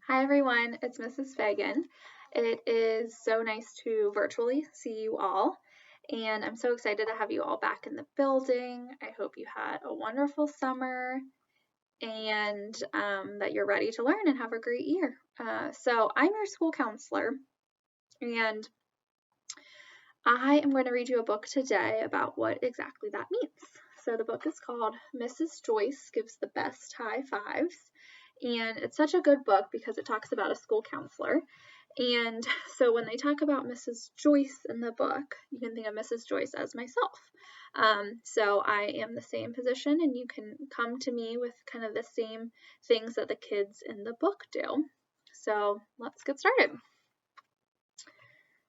Hi everyone, it's Mrs. Fagan. It is so nice to virtually see you all, and I'm so excited to have you all back in the building. I hope you had a wonderful summer and that you're ready to learn and have a great year. So I'm your school counselor, and I am going to read you a book today about what exactly that means. So the book is called Mrs. Joyce Gives the Best High Fives. And it's such a good book because it talks about a school counselor. And so when they talk about Mrs. Joyce in the book, you can think of Mrs. Joyce as myself. So I am the same position, and you can come to me with kind of the same things that the kids in the book do. So let's get started.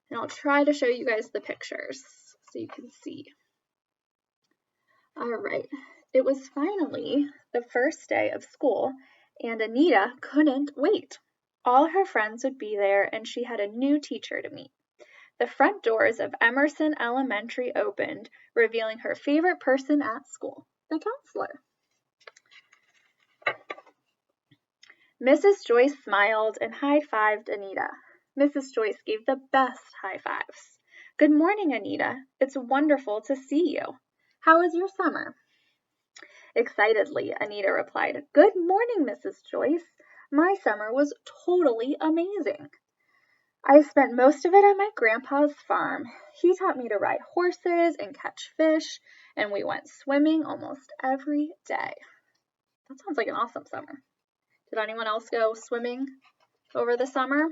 And I'll try to show you guys the pictures so you can see. All right, it was finally the first day of school, and Anita couldn't wait. All her friends would be there, and she had a new teacher to meet. The front doors of Emerson Elementary opened, revealing her favorite person at school, the counselor. Mrs. Joyce smiled and high-fived Anita. Mrs. Joyce gave the best high fives. Good morning, Anita. It's wonderful to see you. How was your summer? Excitedly, Anita replied, Good morning, Mrs. Joyce. My summer was totally amazing. I spent most of it at my grandpa's farm. He taught me to ride horses and catch fish, and we went swimming almost every day. That sounds like an awesome summer. Did anyone else go swimming over the summer?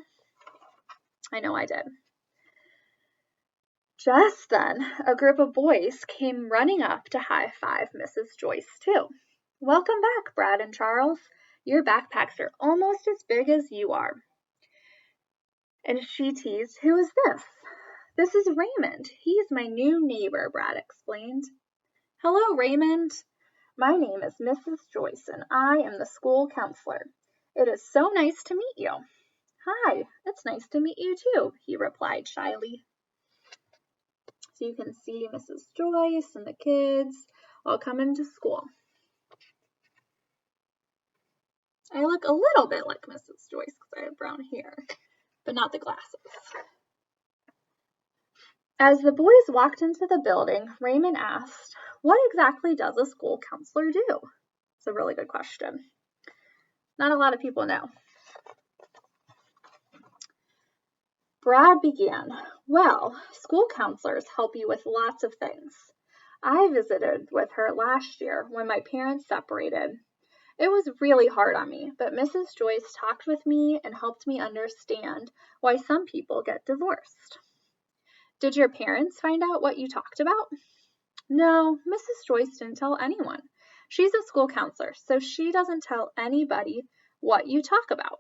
I know I did. Just then, a group of boys came running up to high-five Mrs. Joyce, too. Welcome back, Brad and Charles. Your backpacks are almost as big as you are. And she teased, Who is this? This is Raymond. He's my new neighbor, Brad explained. Hello, Raymond. My name is Mrs. Joyce, and I am the school counselor. It is so nice to meet you. Hi, it's nice to meet you too, he replied shyly. So you can see Mrs. Joyce and the kids all coming to school. I look a little bit like Mrs. Joyce because I have brown hair, but not the glasses. As the boys walked into the building, Raymond asked, What exactly does a school counselor do? It's a really good question. Not a lot of people know. Brad began, Well, school counselors help you with lots of things. I visited with her last year when my parents separated. It was really hard on me, but Mrs. Joyce talked with me and helped me understand why some people get divorced. Did your parents find out what you talked about? No, Mrs. Joyce didn't tell anyone. She's a school counselor, so she doesn't tell anybody what you talk about.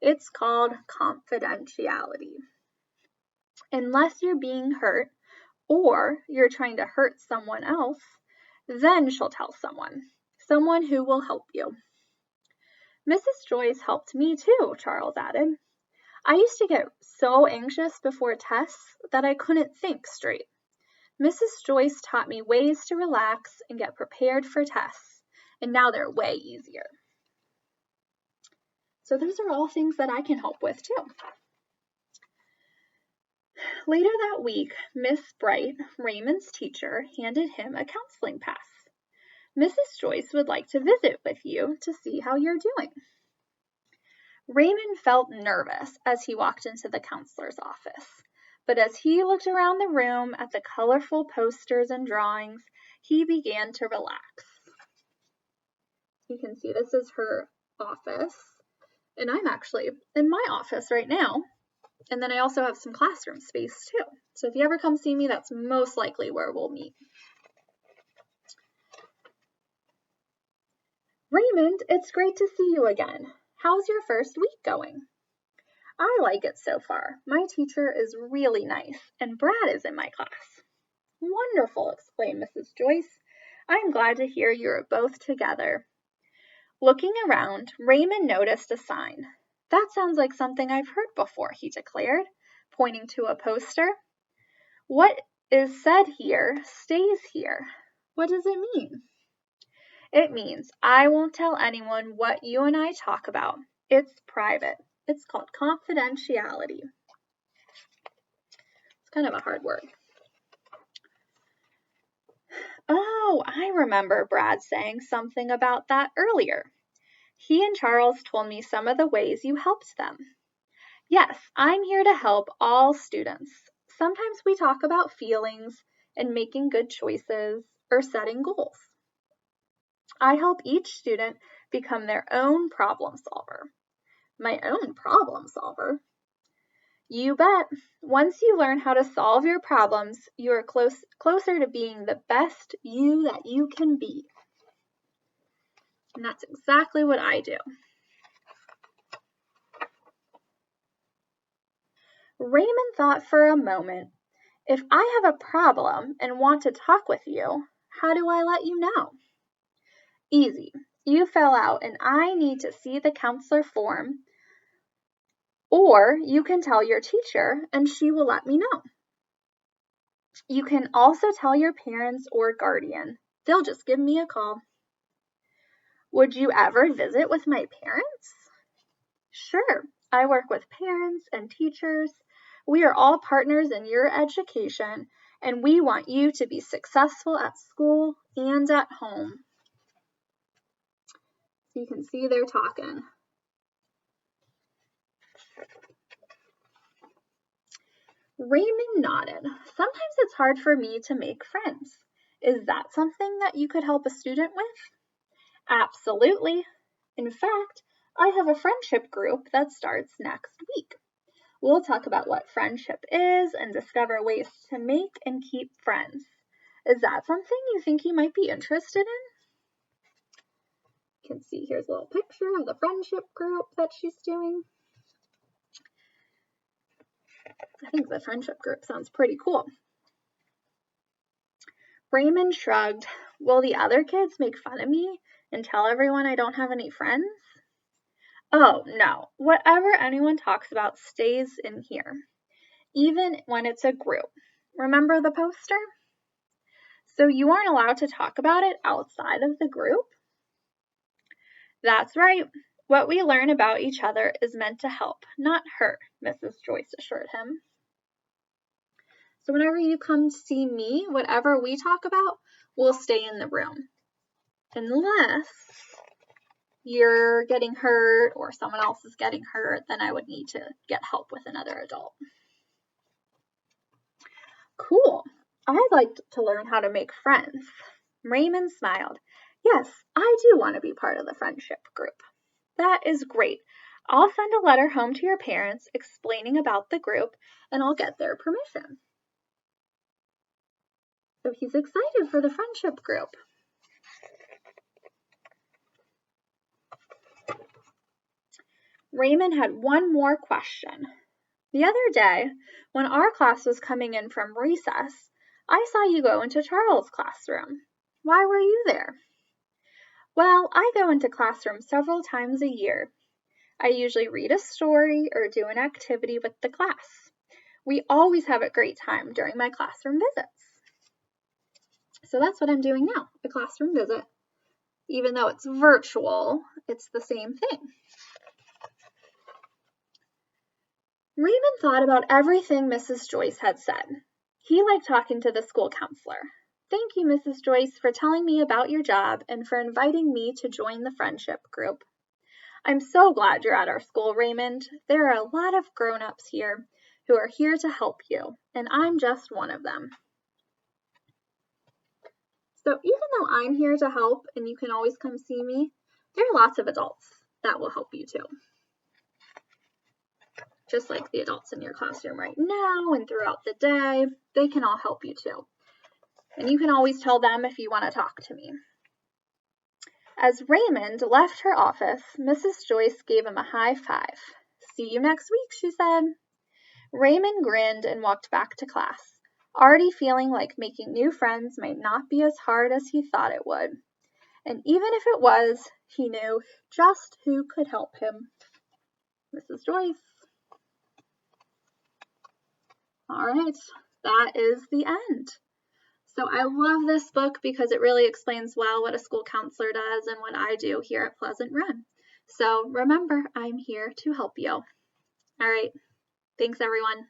It's called confidentiality. Unless you're being hurt or you're trying to hurt someone else, then she'll tell someone who will help you. Mrs. Joyce helped me too, Charles added. I used to get so anxious before tests that I couldn't think straight. Mrs. Joyce taught me ways to relax and get prepared for tests, and now they're way easier. So those are all things that I can help with too. Later that week, Miss Bright, Raymond's teacher, handed him a counseling pass. Mrs. Joyce would like to visit with you to see how you're doing. Raymond felt nervous as he walked into the counselor's office, but as he looked around the room at the colorful posters and drawings, he began to relax. You can see this is her office, and I'm actually in my office right now. And then I also have some classroom space too. So if you ever come see me, that's most likely where we'll meet. Raymond, it's great to see you again. How's your first week going? I like it so far. My teacher is really nice, and Brad is in my class. Wonderful, exclaimed Mrs. Joyce. I'm glad to hear you're both together. Looking around, Raymond noticed a sign. That sounds like something I've heard before, he declared, pointing to a poster. What is said here stays here. What does it mean? It means I won't tell anyone what you and I talk about. It's private. It's called confidentiality. It's kind of a hard word. Oh, I remember Brad saying something about that earlier. He and Charles told me some of the ways you helped them. Yes, I'm here to help all students. Sometimes we talk about feelings and making good choices or setting goals. I help each student become their own problem solver. My own problem solver? You bet. Once you learn how to solve your problems, you are closer to being the best you that you can be. And that's exactly what I do. Raymond thought for a moment, if I have a problem and want to talk with you, how do I let you know? Easy. You fill out an I need to see the counselor form, or you can tell your teacher and she will let me know. You can also tell your parents or guardian. They'll just give me a call. Would you ever visit with my parents? Sure. I work with parents and teachers. We are all partners in your education, and we want you to be successful at school and at home. So you can see they're talking. Raymond nodded. Sometimes it's hard for me to make friends. Is that something that you could help a student with? Absolutely. In fact, I have a friendship group that starts next week. We'll talk about what friendship is and discover ways to make and keep friends. Is that something you think you might be interested in? You can see here's a little picture of the friendship group that she's doing. I think the friendship group sounds pretty cool. Raymond shrugged. Will the other kids make fun of me and tell everyone I don't have any friends? Oh, no. Whatever anyone talks about stays in here, even when it's a group. Remember the poster? So you aren't allowed to talk about it outside of the group? That's right. What we learn about each other is meant to help, not hurt, Mrs. Joyce assured him. So whenever you come to see me, whatever we talk about will stay in the room. Unless you're getting hurt or someone else is getting hurt, then I would need to get help with another adult. Cool. I'd like to learn how to make friends. Raymond smiled. Yes, I do want to be part of the friendship group. That is great. I'll send a letter home to your parents explaining about the group, and I'll get their permission. So he's excited for the friendship group. Raymond had one more question. The other day, when our class was coming in from recess, I saw you go into Charles' classroom. Why were you there? Well, I go into classrooms several times a year. I usually read a story or do an activity with the class. We always have a great time during my classroom visits. So that's what I'm doing now, a classroom visit. Even though it's virtual, it's the same thing. Raymond thought about everything Mrs. Joyce had said. He liked talking to the school counselor. Thank you, Mrs. Joyce, for telling me about your job and for inviting me to join the friendship group. I'm so glad you're at our school, Raymond. There are a lot of grown-ups here who are here to help you, and I'm just one of them. So even though I'm here to help and you can always come see me, there are lots of adults that will help you too. Just like the adults in your classroom right now and throughout the day, they can all help you too. And you can always tell them if you want to talk to me. As Raymond left her office, Mrs. Joyce gave him a high five. See you next week, she said. Raymond grinned and walked back to class, already feeling like making new friends might not be as hard as he thought it would. And even if it was, he knew just who could help him. Mrs. Joyce. All right, that is the end. So I love this book because it really explains well what a school counselor does and what I do here at Pleasant Run. So remember, I'm here to help you. All right. Thanks, everyone.